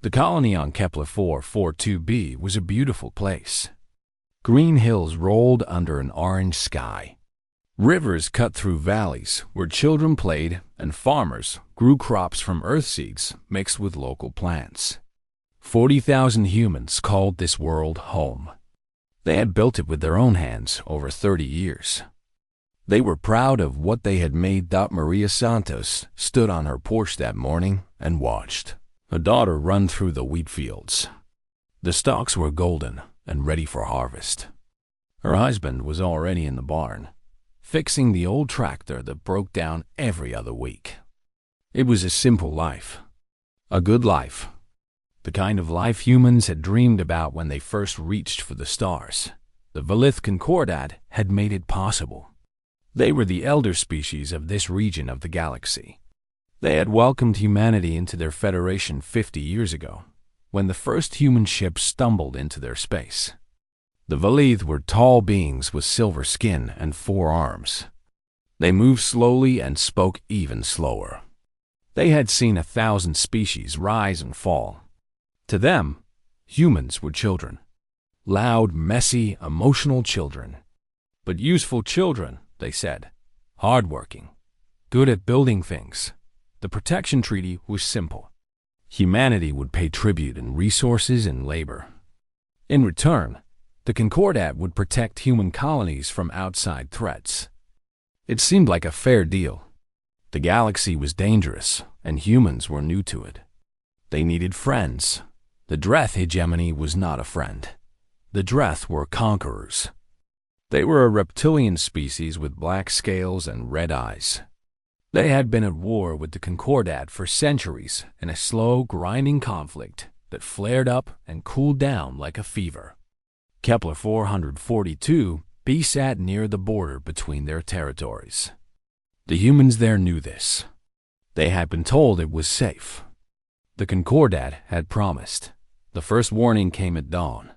The colony on Kepler 442b was a beautiful place. Green hills rolled under an orange sky. Rivers cut through valleys where children played and farmers grew crops from earth seeds mixed with local plants. 40,000 humans called this world home. They had built it with their own hands over 30 years. They were proud of what they had made. Maria Santos stood on her porch that morning and watched her daughter run through the wheat fields. The stalks were golden and ready for harvest. Her husband was already in the barn, fixing the old tractor that broke down every other week. It was a simple life, a good life, the kind of life humans had dreamed about when they first reached for the stars. The Valith Concordat had made it possible. They were the elder species of this region of the galaxy. They had welcomed humanity into their federation 50 years ago, when the first human ship stumbled into their space. The Valith were tall beings with silver skin and 4 arms. They moved slowly and spoke even slower. They had seen 1,000 species rise and fall. To them, humans were children. Loud, messy, emotional children. But useful children, they said. Hardworking. Good at building things. The protection treaty was simple. Humanity would pay tribute in resources and labor. In return, the Concordat would protect human colonies from outside threats. It seemed like a fair deal. The galaxy was dangerous, and humans were new to it. They needed friends. The Dreth hegemony was not a friend. The Dreth were conquerors. They were a reptilian species with black scales and red eyes. They had been at war with the Concordat for centuries in a slow, grinding conflict that flared up and cooled down like a fever. Kepler 442b sat near the border between their territories. The humans there knew this. They had been told it was safe. The Concordat had promised. The first warning came at dawn.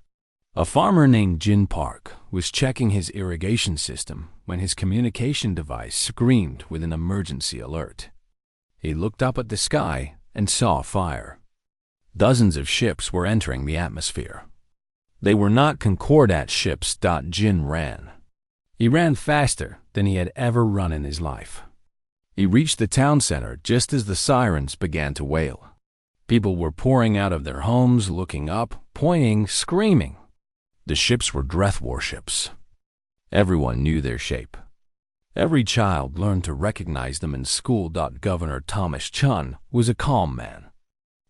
A farmer named Jin Park was checking his irrigation system when his communication device screamed with an emergency alert. He looked up at the sky and saw fire. Dozens of ships were entering the atmosphere. They were not Concordat ships. Jin ran. He ran faster than he had ever run in his life. He reached the town center just as the sirens began to wail. People were pouring out of their homes, looking up, pointing, screaming. The ships were Dreth warships. Everyone knew their shape. Every child learned to recognize them in school. Governor Thomas Chun was a calm man.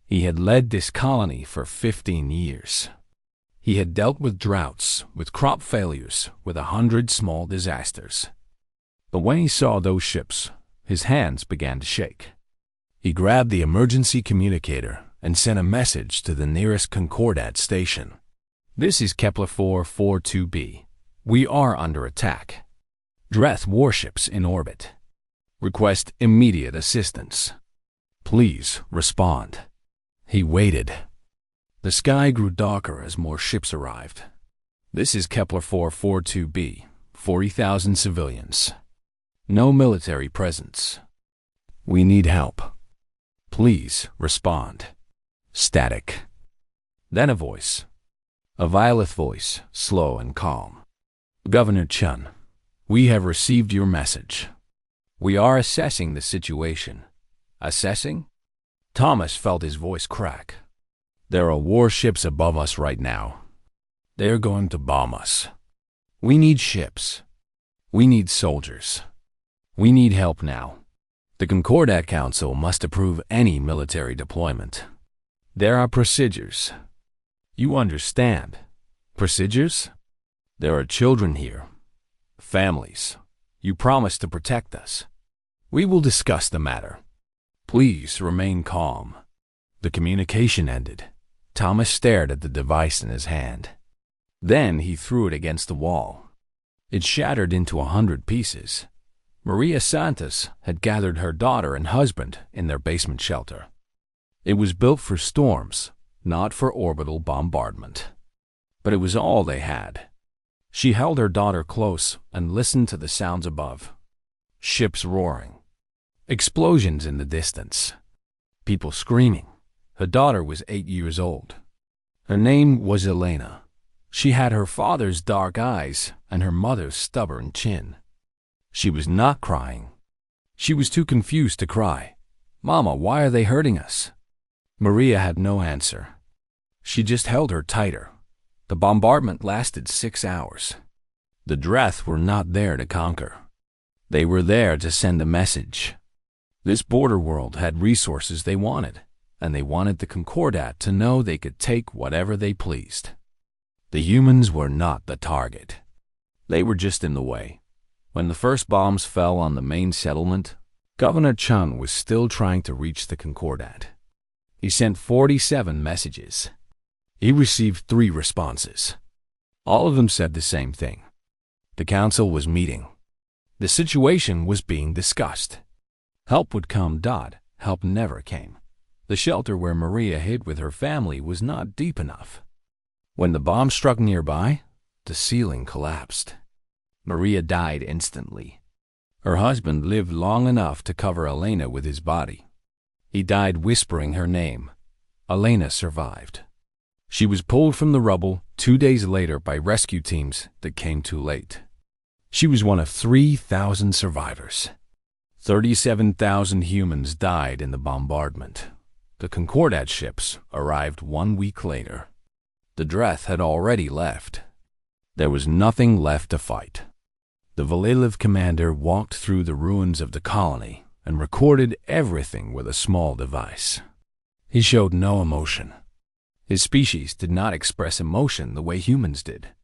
He had led this colony for 15 years. He had dealt with droughts, with crop failures, with 100 small disasters. But when he saw those ships, his hands began to shake. He grabbed the emergency communicator and sent a message to the nearest Concordat station. This is Kepler 442b. We are under attack. Dreth warships in orbit. Request immediate assistance. Please respond. He waited. The sky grew darker as more ships arrived. This is Kepler 442b. 40,000 civilians. No military presence. We need help. Please respond. Static. Then a voice. A violet voice, slow and calm. Governor Chun, we have received your message. We are assessing the situation. Assessing? Thomas felt his voice crack. There are warships above us right now. They're going to bomb us. We need ships. We need soldiers. We need help now. The Concordat Council must approve any military deployment. There are procedures. You understand. Procedures? There are children here. Families. You promised to protect us. We will discuss the matter. Please remain calm. The communication ended. Thomas stared at the device in his hand. Then he threw it against the wall. It shattered into 100 pieces. Maria Santos had gathered her daughter and husband in their basement shelter. It was built for storms, not for orbital bombardment. But it was all they had. She held her daughter close and listened to the sounds above. Ships roaring. Explosions in the distance. People screaming. Her daughter was 8 years old. Her name was Elena. She had her father's dark eyes and her mother's stubborn chin. She was not crying. She was too confused to cry. "Mama, why are they hurting us?" Maria had no answer. She just held her tighter. The bombardment lasted 6 hours. The Dreth were not there to conquer. They were there to send a message. This border world had resources they wanted, and they wanted the Concordat to know they could take whatever they pleased. The humans were not the target. They were just in the way. When the first bombs fell on the main settlement, Governor Chun was still trying to reach the Concordat. He sent 47 messages. He received 3 responses. All of them said the same thing. The council was meeting. The situation was being discussed. Help would come. Help never came. The shelter where Maria hid with her family was not deep enough. When the bomb struck nearby, the ceiling collapsed. Maria died instantly. Her husband lived long enough to cover Elena with his body. He died whispering her name. Elena survived. She was pulled from the rubble 2 days later by rescue teams that came too late. She was one of 3,000 survivors. 37,000 humans died in the bombardment. The Concordat ships arrived 1 week later. The Dreth had already left. There was nothing left to fight. The Valelev commander walked through the ruins of the colony and recorded everything with a small device. He showed no emotion. His species did not express emotion the way humans did.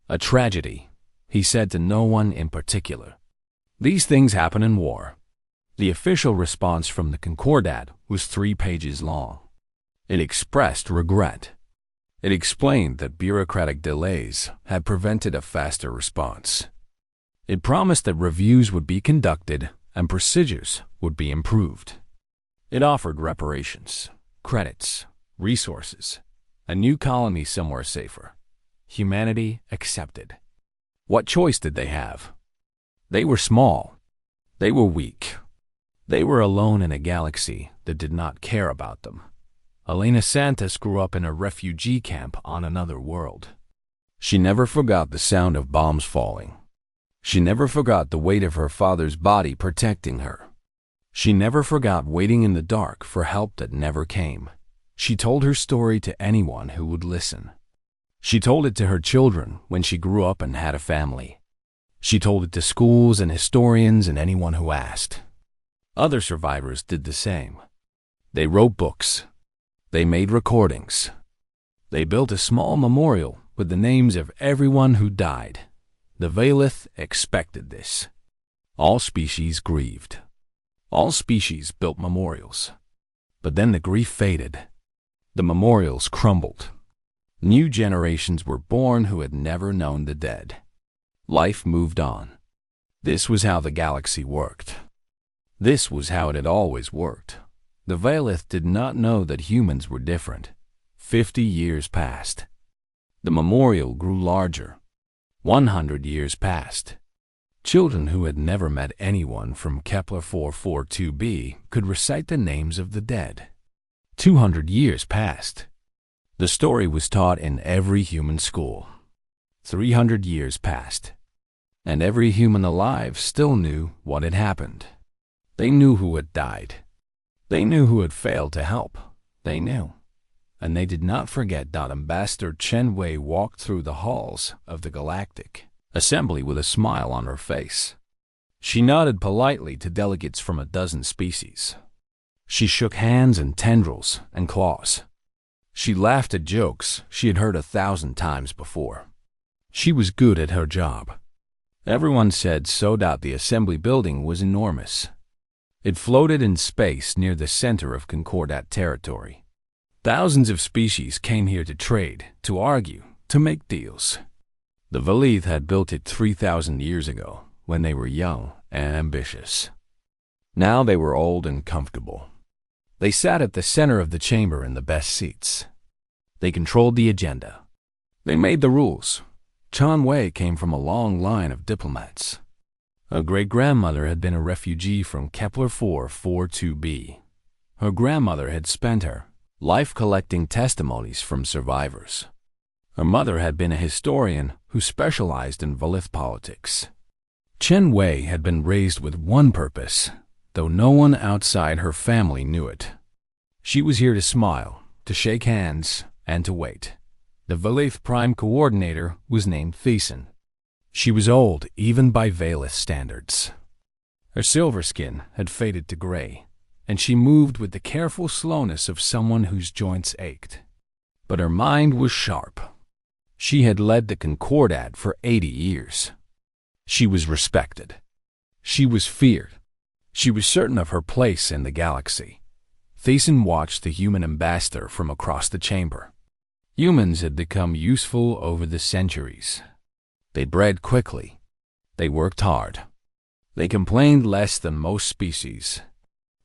A tragedy, he said to no one in particular. These things happen in war. The official response from the Concordat was 3 pages long. It expressed regret. It explained that bureaucratic delays had prevented a faster response. It promised that reviews would be conducted and procedures would be improved. It offered reparations, credits, resources, a new colony somewhere safer. Humanity accepted. What choice did they have? They were small. They were weak. They were alone in a galaxy that did not care about them. Elena Santos grew up in a refugee camp on another world. She never forgot the sound of bombs falling. She never forgot the weight of her father's body protecting her. She never forgot waiting in the dark for help that never came. She told her story to anyone who would listen. She told it to her children when she grew up and had a family. She told it to schools and historians and anyone who asked. Other survivors did the same. They wrote books. They made recordings. They built a small memorial with the names of everyone who died. The Valeth expected this. All species grieved. All species built memorials. But then the grief faded. The memorials crumbled. New generations were born who had never known the dead. Life moved on. This was how the galaxy worked. This was how it had always worked. The Valeth did not know that humans were different. 50 years passed. The memorial grew larger. 100 years passed. Children who had never met anyone from Kepler 442b could recite the names of the dead. 200 years passed. The story was taught in every human school. 300 years passed. And every human alive still knew what had happened. They knew who had died. They knew who had failed to help. They knew. And they did not forget that Ambassador Chen Wei walked through the halls of the Galactic Assembly with a smile on her face. She nodded politely to delegates from a dozen species. She shook hands and tendrils and claws. She laughed at jokes she had heard 1,000 times before. She was good at her job. Everyone said so that the assembly building was enormous. It floated in space near the center of Concordat territory. Thousands of species came here to trade, to argue, to make deals. The Valeth had built it 3,000 years ago, when they were young and ambitious. Now they were old and comfortable. They sat at the center of the chamber in the best seats. They controlled the agenda. They made the rules. Chan Wei came from a long line of diplomats. Her great-grandmother had been a refugee from Kepler 442b. Her grandmother had spent her life collecting testimonies from survivors. Her mother had been a historian who specialized in Valith politics. Chen Wei had been raised with one purpose, though no one outside her family knew it. She was here to smile, to shake hands, and to wait. The Valith Prime Coordinator was named Thiessen. She was old even by Valith standards. Her silver skin had faded to gray, and she moved with the careful slowness of someone whose joints ached. But her mind was sharp. She had led the Concordat for 80 years. She was respected. She was feared. She was certain of her place in the galaxy. Thiessen watched the human ambassador from across the chamber. Humans had become useful over the centuries. They bred quickly. They worked hard. They complained less than most species.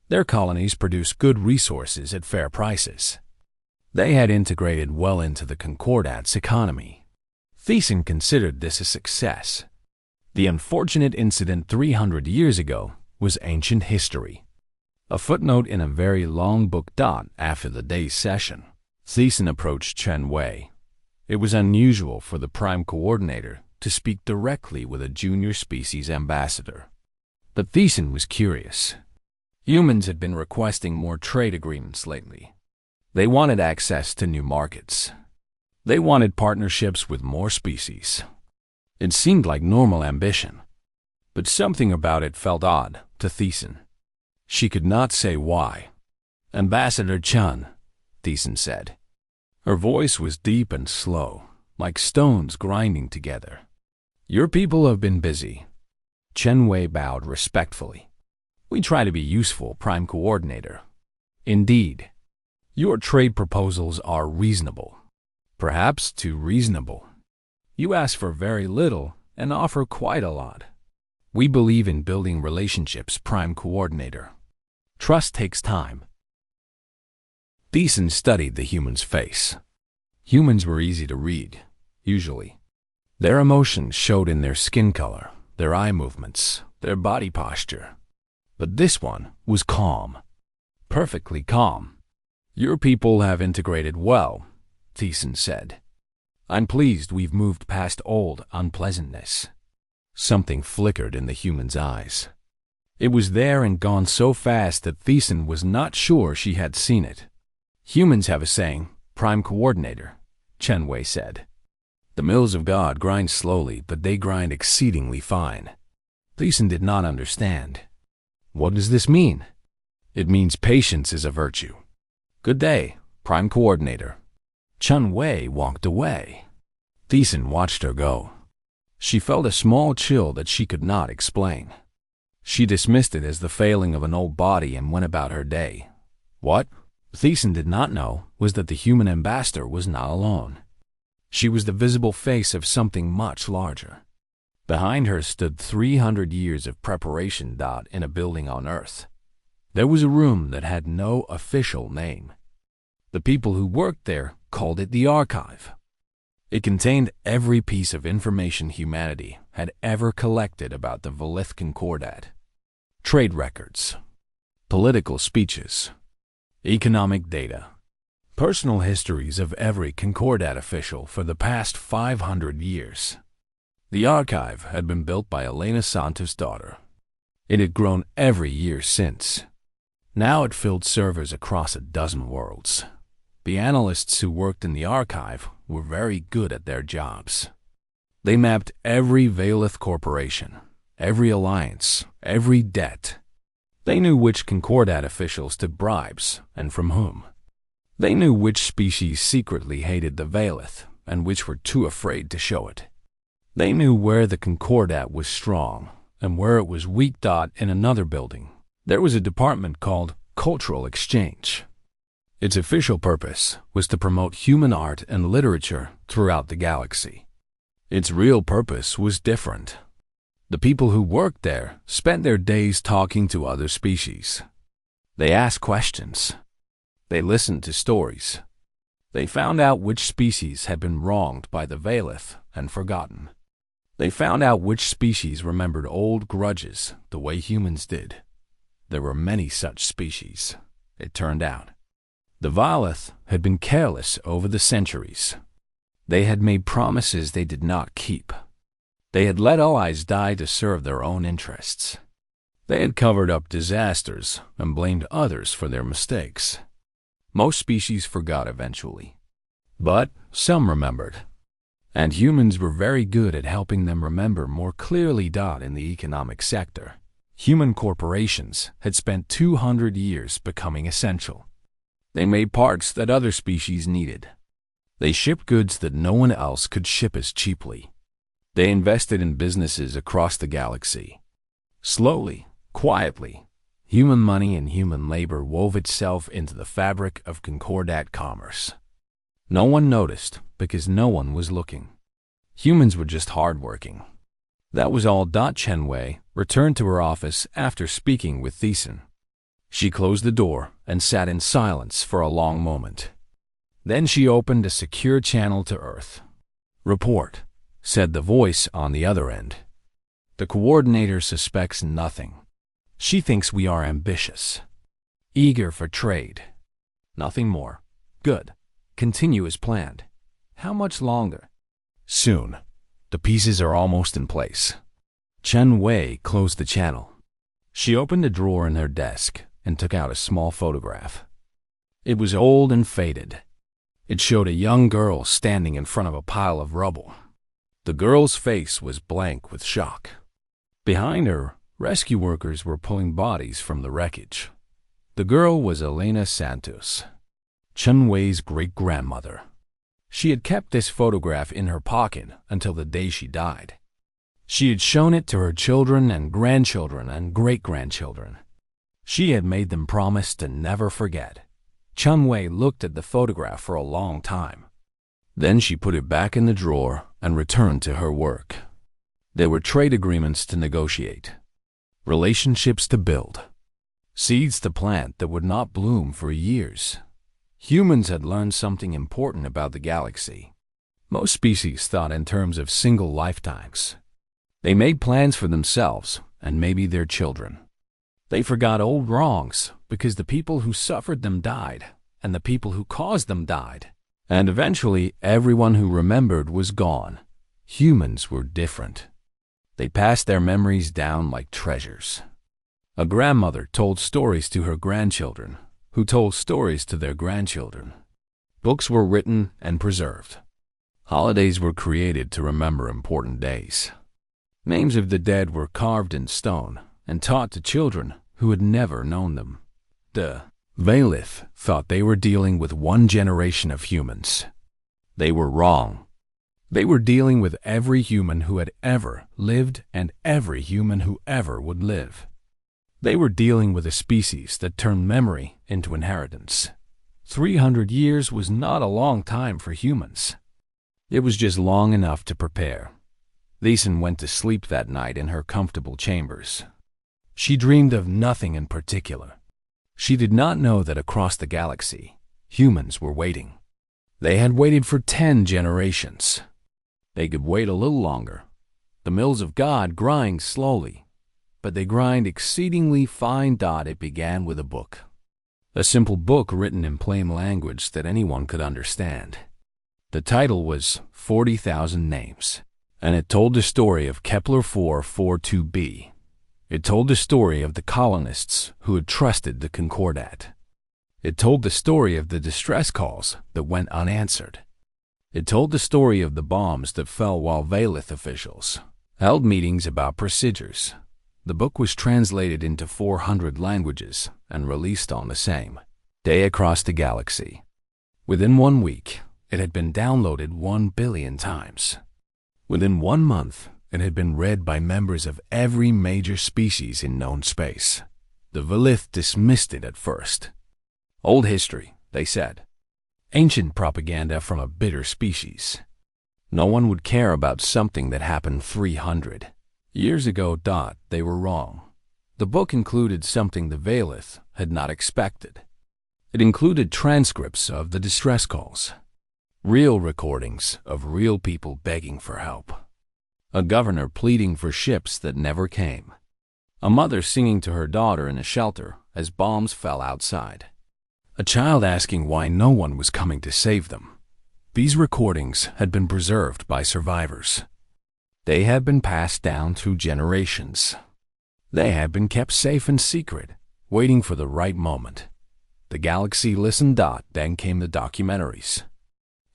Their colonies produced good resources at fair prices. They had integrated well into the Concordat's economy. Thiessen considered this a success. The unfortunate incident 300 years ago was ancient history. A footnote in a very long book. After the day's session, Thiessen approached Chen Wei. It was unusual for the Prime Coordinator to speak directly with a junior species ambassador. But Thiessen was curious. Humans had been requesting more trade agreements lately. They wanted access to new markets. They wanted partnerships with more species. It seemed like normal ambition, but something about it felt odd to Thiessen. She could not say why. "Ambassador Chen," Thiessen said. Her voice was deep and slow, like stones grinding together. "Your people have been busy." Chen Wei bowed respectfully. "We try to be useful, Prime Coordinator." "Indeed. Your trade proposals are reasonable. Perhaps too reasonable. You ask for very little and offer quite a lot. We believe in building relationships, Prime Coordinator. Trust takes time." Thiessen studied the human's face. Humans were easy to read, usually. Their emotions showed in their skin color, their eye movements, their body posture. But this one was calm. Perfectly calm. "Your people have integrated well," Thiessen said. "I'm pleased we've moved past old unpleasantness." Something flickered in the human's eyes. It was there and gone so fast that Thiessen was not sure she had seen it. "Humans have a saying, Prime Coordinator," Chen Wei said. "The mills of God grind slowly, but they grind exceedingly fine." Thiessen did not understand. "What does this mean?" "It means patience is a virtue." "Good day, Prime Coordinator." Chen Wei walked away. Thiessen watched her go. She felt a small chill that she could not explain. She dismissed it as the failing of an old body and went about her day. What Thiessen did not know was that the human ambassador was not alone. She was the visible face of something much larger. Behind her stood 300 years of preparation. In a building on Earth. There was a room that had no official name. The people who worked there called it the archive. It contained every piece of information humanity had ever collected about the Valith Concordat. Trade records, political speeches, economic data, personal histories of every Concordat official for the past 500 years. The archive had been built by Elena Santos' daughter. It had grown every year since. Now it filled servers across a dozen worlds. The analysts who worked in the archive were very good at their jobs. They mapped every Valith corporation, every alliance, every debt. They knew which Concordat officials took bribes and from whom. They knew which species secretly hated the Valith and which were too afraid to show it. They knew where the Concordat was strong and where it was weak. In another building, there was a department called Cultural Exchange. Its official purpose was to promote human art and literature throughout the galaxy. Its real purpose was different. The people who worked there spent their days talking to other species. They asked questions. They listened to stories. They found out which species had been wronged by the Valith and forgotten. They found out which species remembered old grudges the way humans did. There were many such species, it turned out. The Valith had been careless over the centuries. They had made promises they did not keep. They had let allies die to serve their own interests. They had covered up disasters and blamed others for their mistakes. Most species forgot eventually, but some remembered. And humans were very good at helping them remember more clearly. In the economic sector, human corporations had spent 200 years becoming essential. They made parts that other species needed. They shipped goods that no one else could ship as cheaply. They invested in businesses across the galaxy. Slowly, quietly, human money and human labor wove itself into the fabric of concordat commerce. No one noticed because no one was looking. Humans were just hardworking. That was all. Chen Wei returned to her office after speaking with Thiessen. She closed the door and sat in silence for a long moment. Then she opened a secure channel to Earth. "Report," said the voice on the other end. "The coordinator suspects nothing. She thinks we are ambitious, eager for trade. Nothing more. Good. Continue as planned. How much longer?" "Soon. The pieces are almost in place." Chen Wei closed the channel. She opened a drawer in her desk and took out a small photograph. It was old and faded. It showed a young girl standing in front of a pile of rubble. The girl's face was blank with shock. Behind her, rescue workers were pulling bodies from the wreckage. The girl was Elena Santos, Chen Wei's great-grandmother. She had kept this photograph in her pocket until the day she died. She had shown it to her children and grandchildren and great-grandchildren. She had made them promise to never forget. Chen Wei looked at the photograph for a long time. Then she put it back in the drawer and returned to her work. There were trade agreements to negotiate, relationships to build, seeds to plant that would not bloom for years. Humans had learned something important about the galaxy. Most species thought in terms of single lifetimes. They made plans for themselves and maybe their children. They forgot old wrongs because the people who suffered them died, and the people who caused them died. And eventually, everyone who remembered was gone. Humans were different. They passed their memories down like treasures. A grandmother told stories to her grandchildren, who told stories to their grandchildren. Books were written and preserved. Holidays were created to remember important days. Names of the dead were carved in stone and taught to children who had never known them. The Valith thought they were dealing with one generation of humans. They were wrong. They were dealing with every human who had ever lived and every human who ever would live. They were dealing with a species that turned memory into inheritance. 300 years was not a long time for humans. It was just long enough to prepare. Thiessen went to sleep that night in her comfortable chambers. She dreamed of nothing in particular. She did not know that across the galaxy, humans were waiting. They had waited for 10 generations. They could wait a little longer. The mills of God grind slowly, but they grind exceedingly fine. It began with a book. A simple book written in plain language that anyone could understand. The title was 40,000 Names, and it told the story of Kepler 442b. It told the story of the colonists who had trusted the Concordat. It told the story of the distress calls that went unanswered. It told the story of the bombs that fell while Valith officials held meetings about procedures. The book was translated into 400 languages and released on the same day across the galaxy. Within 1 week, it had been downloaded 1 billion times. Within 1 month, it had been read by members of every major species in known space. The Valith dismissed it at first. Old history, they said. Ancient propaganda from a bitter species. No one would care about something that happened 300 years ago. They were wrong. The book included something the Valith had not expected. It included transcripts of the distress calls, real recordings of real people begging for help, a governor pleading for ships that never came, a mother singing to her daughter in a shelter as bombs fell outside, a child asking why no one was coming to save them. These recordings had been preserved by survivors. They had been passed down through generations. They had been kept safe and secret, waiting for the right moment. The galaxy listened. Then came the documentaries.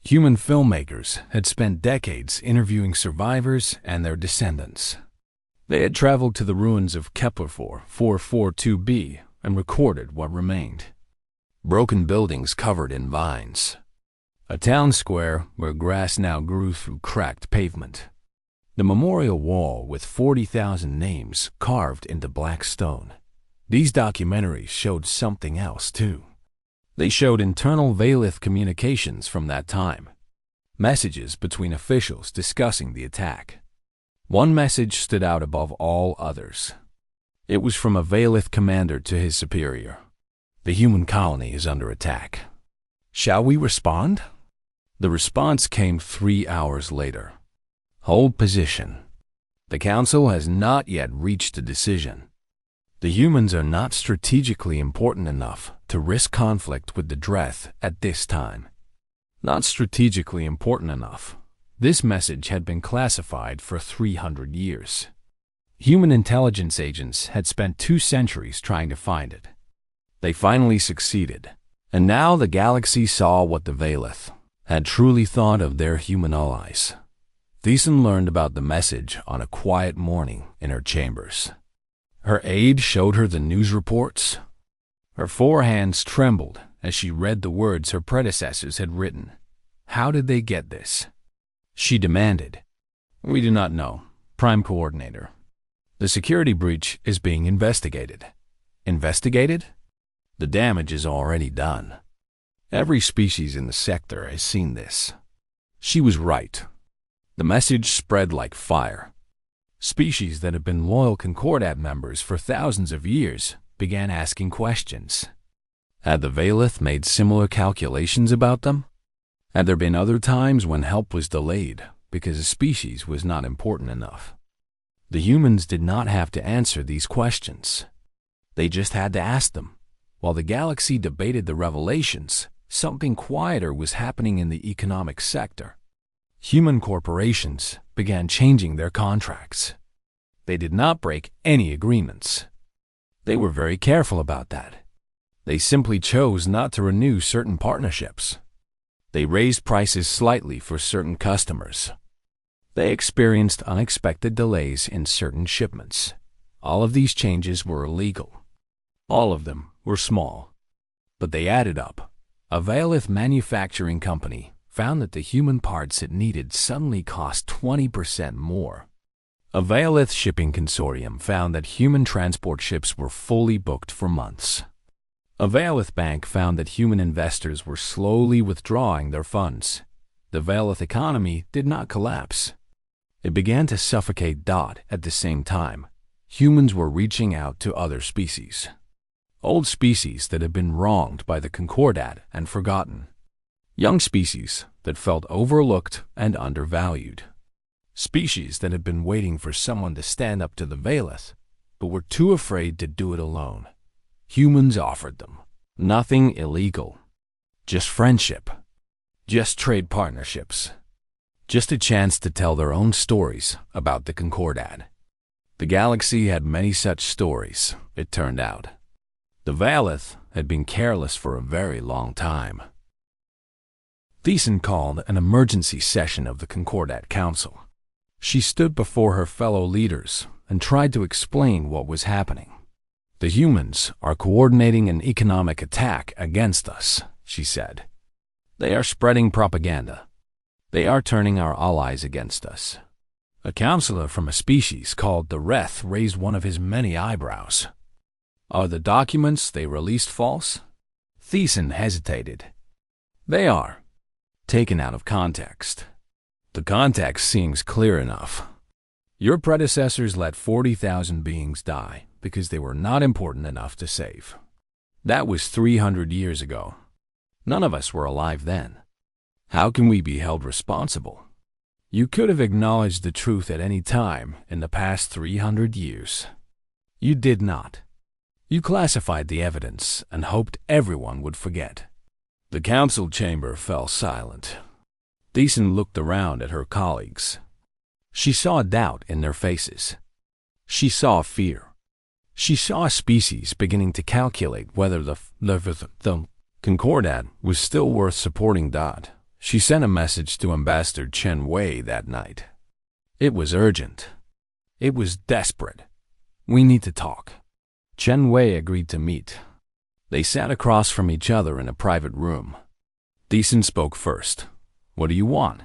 Human filmmakers had spent decades interviewing survivors and their descendants. They had traveled to the ruins of Kepler 442b and recorded what remained. Broken buildings covered in vines. A town square where grass now grew through cracked pavement. The memorial wall with 40,000 names carved into black stone. These documentaries showed something else, too. They showed internal Valith communications from that time. Messages between officials discussing the attack. One message stood out above all others. It was from a Valith commander to his superior. The human colony is under attack. Shall we respond? The response came 3 hours later. Hold position. The Council has not yet reached a decision. The humans are not strategically important enough to risk conflict with the Dreth at this time. Not strategically important enough. This message had been classified for 300 years. Human intelligence agents had spent 2 centuries trying to find it. They finally succeeded, and now the galaxy saw what the Valith had truly thought of their human allies. Thiessen learned about the message on a quiet morning in her chambers. Her aide showed her the news reports. Her 4 hands trembled as she read the words her predecessors had written. How did they get this? She demanded. We do not know, Prime Coordinator. The security breach is being investigated. Investigated? The damage is already done. Every species in the sector has seen this. She was right. The message spread like fire. Species that had been loyal Concordat members for thousands of years began asking questions. Had the Valith made similar calculations about them? Had there been other times when help was delayed because a species was not important enough? The humans did not have to answer these questions. They just had to ask them. While the galaxy debated the revelations, something quieter was happening in the economic sector. Human corporations began changing their contracts. They did not break any agreements. They were very careful about that. They simply chose not to renew certain partnerships. They raised prices slightly for certain customers. They experienced unexpected delays in certain shipments. All of these changes were illegal. All of them were small. But they added up. A Valith manufacturing company found that the human parts it needed suddenly cost 20% more. A Valith shipping consortium found that human transport ships were fully booked for months. A Valith bank found that human investors were slowly withdrawing their funds. The Valith economy did not collapse. It began to suffocate. At the same time, humans were reaching out to other species. Old species that had been wronged by the Concordat and forgotten. Young species that felt overlooked and undervalued. Species that had been waiting for someone to stand up to the Valith, but were too afraid to do it alone. Humans offered them nothing illegal, just friendship, just trade partnerships, just a chance to tell their own stories about the Concordat. The galaxy had many such stories, it turned out. The Valith had been careless for a very long time. Thiessen called an emergency session of the Concordat Council. She stood before her fellow leaders and tried to explain what was happening. The humans are coordinating an economic attack against us, she said. They are spreading propaganda. They are turning our allies against us. A counselor from a species called the Reth raised one of his many eyebrows. Are the documents they released false? Thiessen hesitated. They are. Taken out of context. The context seems clear enough. Your predecessors let 40,000 beings die because they were not important enough to save. That was 300 years ago. None of us were alive then. How can we be held responsible? You could have acknowledged the truth at any time in the past 300 years. You did not. You classified the evidence and hoped everyone would forget. The council chamber fell silent. Thiessen looked around at her colleagues. She saw doubt in their faces. She saw fear. She saw a species beginning to calculate whether the Concordat was still worth supporting. She sent a message to Ambassador Chen Wei that night. It was urgent. It was desperate. We need to talk. Chen Wei agreed to meet. They sat across from each other in a private room. Thiessen spoke first. What do you want?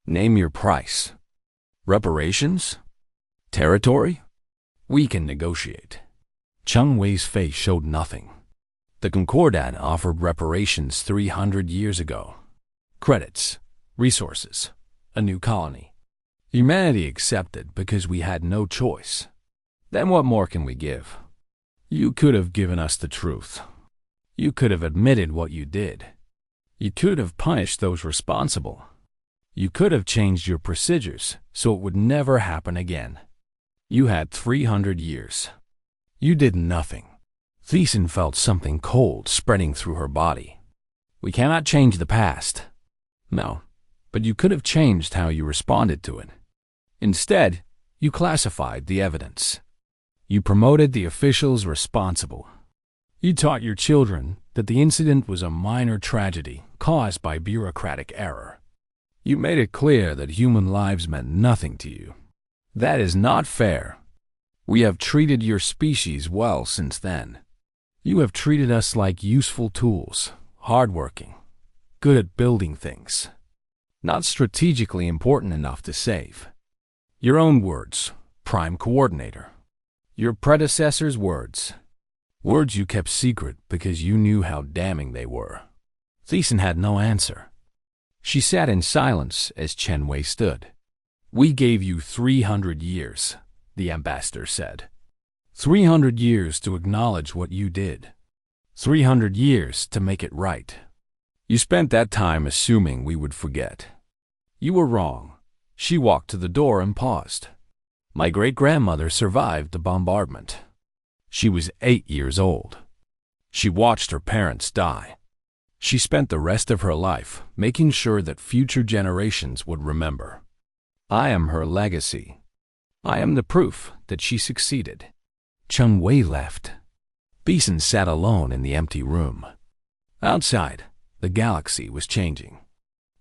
Name your price. Reparations? Territory? We can negotiate. Chen Wei's face showed nothing. The Concordat offered reparations 300 years ago. Credits, resources, a new colony. Humanity accepted because we had no choice. Then what more can we give? You could have given us the truth. You could have admitted what you did. You could have punished those responsible. You could have changed your procedures so it would never happen again. You had 300 years. You did nothing. Thiessen felt something cold spreading through her body. We cannot change the past. No, but you could have changed how you responded to it. Instead, you classified the evidence. You promoted the officials responsible. You taught your children that the incident was a minor tragedy caused by bureaucratic error. You made it clear that human lives meant nothing to you. That is not fair. We have treated your species well since then. You have treated us like useful tools, hardworking, good at building things, not strategically important enough to save. Your own words, Prime Coordinator. Your predecessor's words. Words you kept secret because you knew how damning they were. Thiessen had no answer. She sat in silence as Chen Wei stood. We gave you 300 years, the ambassador said. 300 years to acknowledge what you did. 300 years to make it right. You spent that time assuming we would forget. You were wrong. She walked to the door and paused. My great-grandmother survived the bombardment. She was 8 years old. She watched her parents die. She spent the rest of her life making sure that future generations would remember. I am her legacy. I am the proof that she succeeded. Chen Wei left. Thiessen sat alone in the empty room. Outside, the galaxy was changing.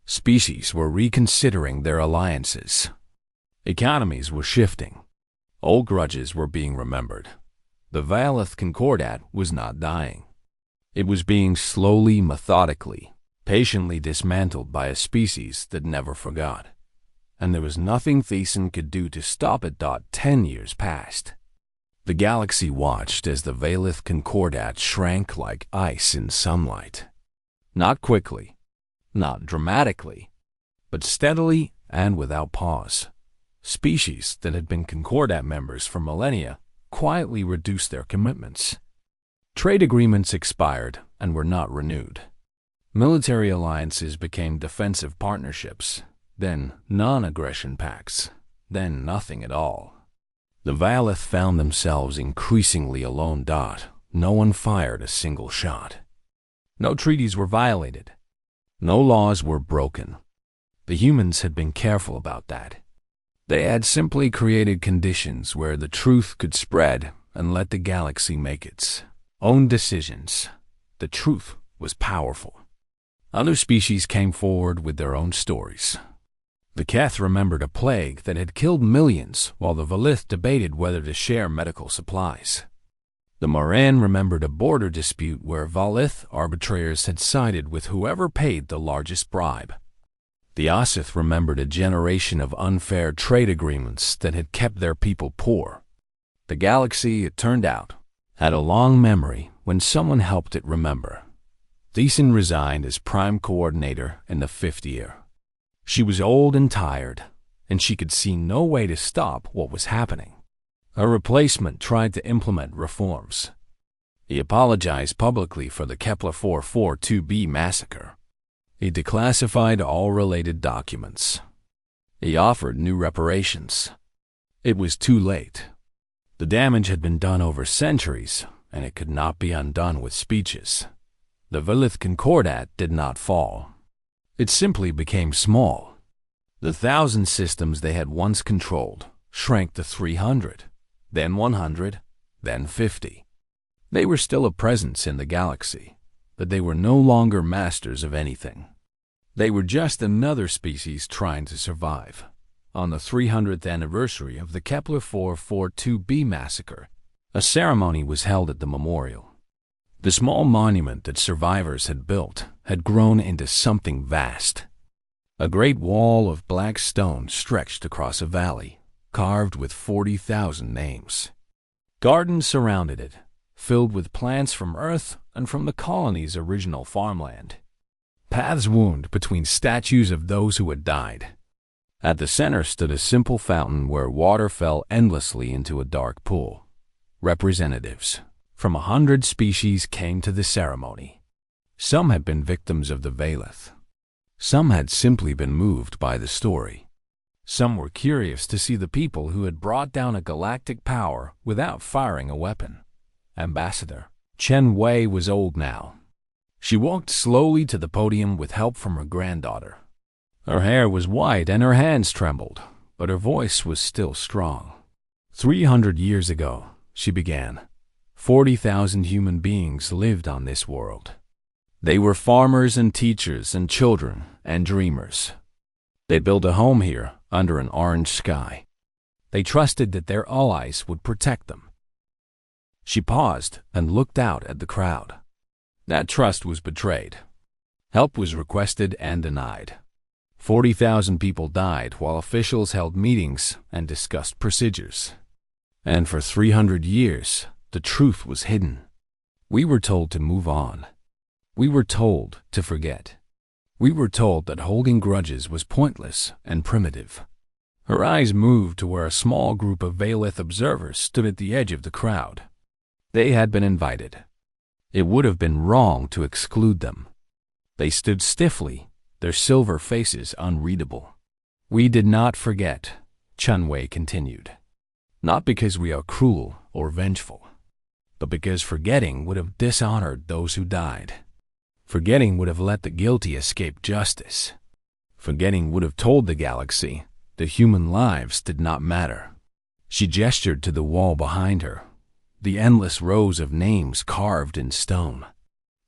Species were reconsidering their alliances. Economies were shifting. Old grudges were being remembered. The Valeth Concordat was not dying. It was being slowly, methodically, patiently dismantled by a species that never forgot. And there was nothing Thiessen could do to stop it. 10 years passed. The galaxy watched as the Valeth Concordat shrank like ice in sunlight. Not quickly, not dramatically, but steadily and without pause. Species that had been Concordat members for millennia quietly reduced their commitments. Trade agreements expired and were not renewed. Military alliances became defensive partnerships, then non-aggression pacts, then nothing at all. The Valeth found themselves increasingly alone. No one fired a single shot. No treaties were violated. No laws were broken. The humans had been careful about that. They had simply created conditions where the truth could spread and let the galaxy make its own decisions. The truth was powerful. Other species came forward with their own stories. The Keth remembered a plague that had killed millions while the Valith debated whether to share medical supplies. The Moran remembered a border dispute where Valith arbitrators had sided with whoever paid the largest bribe. The Osith remembered a generation of unfair trade agreements that had kept their people poor. The galaxy, it turned out, had a long memory when someone helped it remember. Thiessen resigned as Prime Coordinator in the 5th year. She was old and tired, and she could see no way to stop what was happening. Her replacement tried to implement reforms. He apologized publicly for the Kepler 442b massacre. He declassified all related documents. He offered new reparations. It was too late. The damage had been done over centuries, and it could not be undone with speeches. The Velith Concordat did not fall. It simply became small. The 1,000 systems they had once controlled shrank to 300, then 100, then 50. They were still a presence in the galaxy, but they were no longer masters of anything. They were just another species trying to survive. On the 300th anniversary of the Kepler 442b massacre, a ceremony was held at the memorial. The small monument that survivors had built had grown into something vast. A great wall of black stone stretched across a valley, carved with 40,000 names. Gardens surrounded it, filled with plants from Earth and from the colony's original farmland. Paths wound between statues of those who had died. At the center stood a simple fountain where water fell endlessly into a dark pool. Representatives from 100 species came to the ceremony. Some had been victims of the Velith. Some had simply been moved by the story. Some were curious to see the people who had brought down a galactic power without firing a weapon. Ambassador Chen Wei was old now. She walked slowly to the podium with help from her granddaughter. Her hair was white and her hands trembled, but her voice was still strong. 300 years ago, she began, 40,000 human beings lived on this world. They were farmers and teachers and children and dreamers. They built a home here under an orange sky. They trusted that their allies would protect them. She paused and looked out at the crowd. That trust was betrayed. Help was requested and denied. 40,000 people died while officials held meetings and discussed procedures. And for 300 years, the truth was hidden. We were told to move on. We were told to forget. We were told that holding grudges was pointless and primitive. Her eyes moved to where a small group of Velith observers stood at the edge of the crowd. They had been invited. It would have been wrong to exclude them. They stood stiffly, their silver faces unreadable. We did not forget, Chen Wei continued. Not because we are cruel or vengeful, but because forgetting would have dishonored those who died. Forgetting would have let the guilty escape justice. Forgetting would have told the galaxy that human lives did not matter. She gestured to the wall behind her, the endless rows of names carved in stone.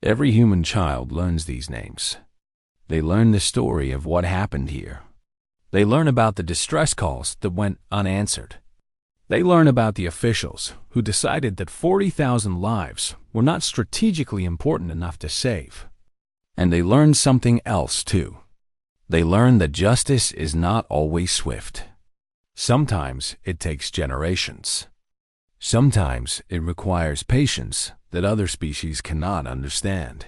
Every human child learns these names. They learn the story of what happened here. They learn about the distress calls that went unanswered. They learn about the officials who decided that 40,000 lives were not strategically important enough to save. And they learn something else too. They learn that justice is not always swift. Sometimes it takes generations. Sometimes it requires patience that other species cannot understand.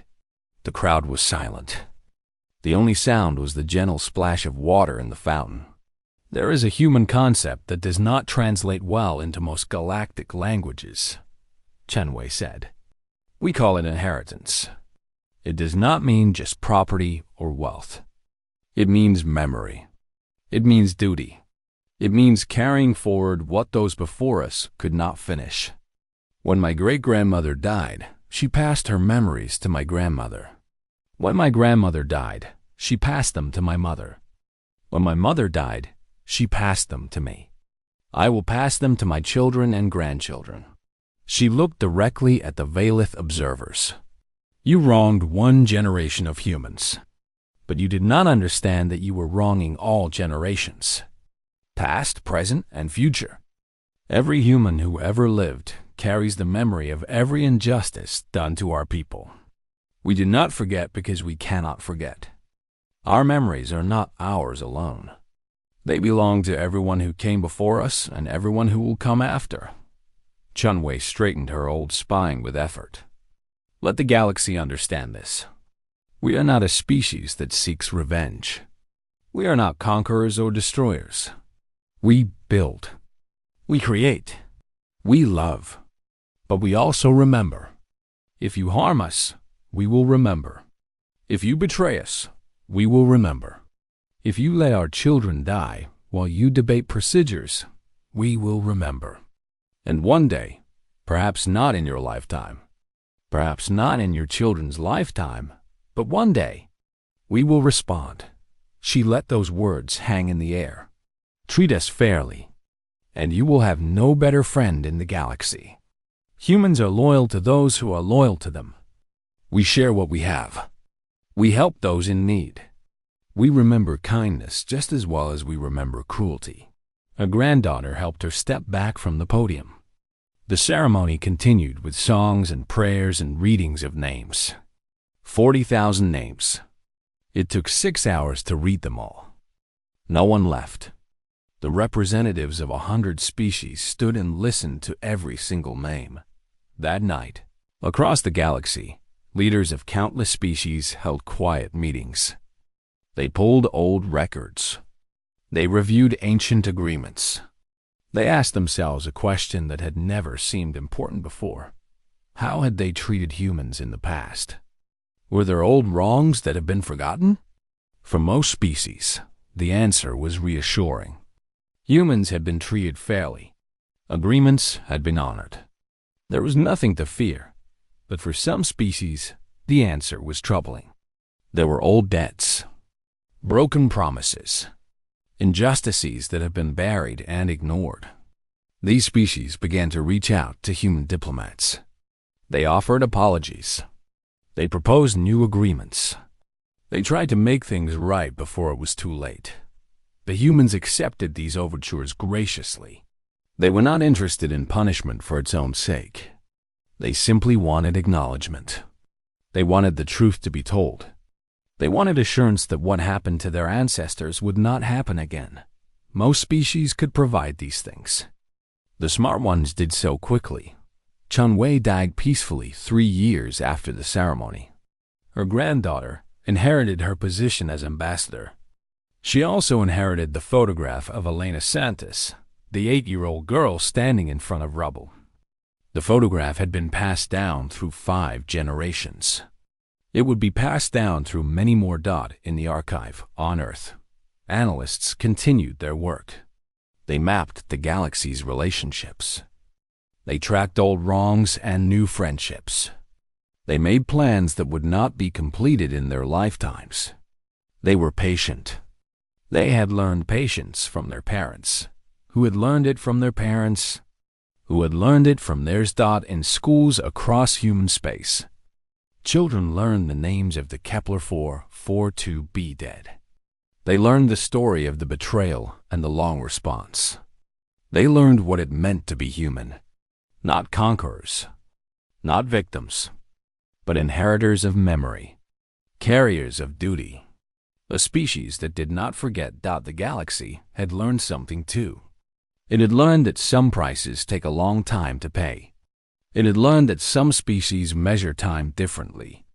The crowd was silent. The only sound was the gentle splash of water in the fountain. There is a human concept that does not translate well into most galactic languages, Chen Wei said. We call it inheritance. It does not mean just property or wealth. It means memory. It means duty. It means carrying forward what those before us could not finish. When my great-grandmother died, she passed her memories to my grandmother. When my grandmother died, she passed them to my mother. When my mother died, she passed them to me. I will pass them to my children and grandchildren. She looked directly at the Velith observers. You wronged one generation of humans, but you did not understand that you were wronging all generations. Past, present, and future. Every human who ever lived carries the memory of every injustice done to our people. We do not forget because we cannot forget. Our memories are not ours alone. They belong to everyone who came before us and everyone who will come after. Chen Wei straightened her old spine with effort. Let the galaxy understand this. We are not a species that seeks revenge. We are not conquerors or destroyers. We build. We create. We love. But we also remember. If you harm us, we will remember. If you betray us, we will remember. If you let our children die while you debate procedures, we will remember. And one day, Perhaps not in your lifetime. Perhaps not in your children's lifetime. But one day, we will respond. She let those words hang in the air. Treat us fairly, and you will have no better friend in the galaxy. Humans are loyal to those who are loyal to them. We share what we have. We help those in need. We remember kindness just as well as we remember cruelty. Her granddaughter helped her step back from the podium. The ceremony continued with songs and prayers and readings of names. 40,000 names. It took 6 hours to read them all. No one left. The representatives of 100 species stood and listened to every single name. That night, across the galaxy, leaders of countless species held quiet meetings. They pulled old records. They reviewed ancient agreements. They asked themselves a question that had never seemed important before. How had they treated humans in the past? Were there old wrongs that had been forgotten? For most species, the answer was reassuring. Humans had been treated fairly. Agreements had been honored. There was nothing to fear, but for some species, the answer was troubling. There were old debts, broken promises, injustices that had been buried and ignored. These species began to reach out to human diplomats. They offered apologies. They proposed new agreements. They tried to make things right before it was too late. The humans accepted these overtures graciously. They were not interested in punishment for its own sake. They simply wanted acknowledgement. They wanted the truth to be told. They wanted assurance that what happened to their ancestors would not happen again. Most species could provide these things. The smart ones did so quickly. Chun Wei died peacefully 3 years after the ceremony. Her granddaughter inherited her position as ambassador. She also inherited the photograph of Elena Santos, the 8-year-old girl standing in front of rubble. The photograph had been passed down through 5 generations. It would be passed down through many more. In the archive on Earth, analysts continued their work. They mapped the galaxy's relationships. They tracked old wrongs and new friendships. They made plans that would not be completed in their lifetimes. They were patient. They had learned patience from their parents, who had learned it from their parents, who had learned it from theirs. In schools across human space, children learned the names of the Kepler 442b dead. They learned the story of the betrayal and the long response. They learned what it meant to be human, not conquerors, not victims, but inheritors of memory, carriers of duty. A species that did not forget. The galaxy had learned something too. It had learned that some prices take a long time to pay. It had learned that some species measure time differently.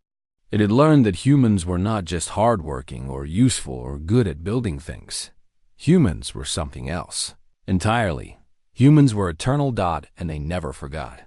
It had learned that humans were not just hardworking or useful or good at building things. Humans were something else. Entirely. Humans were eternal. And they never forgot.